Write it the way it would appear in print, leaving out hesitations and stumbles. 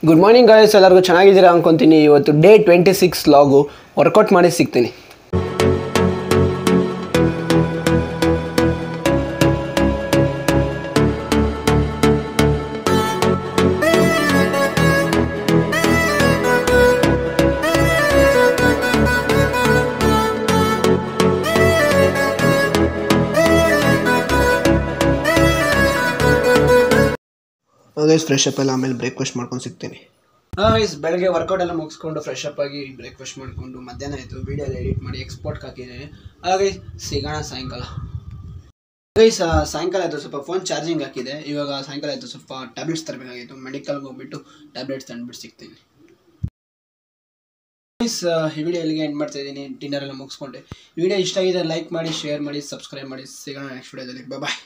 Good morning guys, ಎಲ್ಲರಿಗೂ ಚೆನ್ನಾಗಿದ್ದೀರಾ ಅನ್ಕೊಂತೀನಿ. ಇವತ್ತು ಡೇ 26 ಲಾಗು ವರ್ಕೌಟ್ ಮಾಡಿ ಸಿಗ್ತೀನಿ. ಗೈಸ್ ಫ್ರೆಶ್ ಅಪ್ ಎಲ್ಲ ಆಮೇಲೆ ಬ್ರೇಕ್ಫಾಸ್ಟ್ ಮಾಡ್ಕೊಂಡು ಸಿಗ್ತೀನಿ. ಗೈಸ್ ಬೆಳಗ್ಗೆ ವರ್ಕೌಟ್ ಎಲ್ಲ ಮುಗಿಸ್ಕೊಂಡು ಫ್ರೆಶ್ ಅಪ್ ಆಗಿ ಬ್ರೇಕ್ಫಾಸ್ಟ್ ಮಾಡಿಕೊಂಡು ಮಧ್ಯಾಹ್ನ ಆಯಿತು. ವೀಡಿಯೋ ಎಲ್ಲ ಎಡಿಟ್ ಮಾಡಿ ಎಕ್ಸ್ಪೋರ್ಟ್ಗೆ ಹಾಕಿದ್ದೀನಿ. ಹಾಗೆ ಸಿಗೋಣ ಸಾಯಂಕಾಲ. ಗೈಸ್ ಸಾಯಂಕಾಲ ಆಯಿತು, ಸ್ವಲ್ಪ ಫೋನ್ ಚಾರ್ಜಿಂಗ್ ಹಾಕಿದೆ. ಇವಾಗ ಸಾಯಂಕಾಲ ಆಯಿತು, ಸ್ವಲ್ಪ ಟ್ಯಾಬ್ಲೆಟ್ಸ್ ತರಬೇಕಾಗಿತ್ತು. ಮೆಡಿಕಲ್ಗೆ ಹೋಗ್ಬಿಟ್ಟು ಟ್ಯಾಬ್ಲೆಟ್ಸ್ ತಂದುಬಿಟ್ಟು ಸಿಗ್ತೀನಿ. ಗೈಸ್ ಈ ವಿಡಿಯೋ ಎಲ್ಲಿಗೆ ಎಂಡ್ ಮಾಡ್ತಾ ಇದ್ದೀನಿ. ಡಿನ್ನರ್ ಎಲ್ಲ ಮುಗಿಸ್ಕೊಂಡೆ. ವಿಡಿಯೋ ಇಷ್ಟ ಆಗಿದೆ ಲೈಕ್ ಮಾಡಿ, ಶೇರ್ ಮಾಡಿ, ಸಬ್ಸ್ಕ್ರೈಬ್ ಮಾಡಿ. ಸಿಗೋಣ ನೆಕ್ಸ್ಟ್ ವಿಡಿಯೋದಲ್ಲಿ. ಬಾಯ್.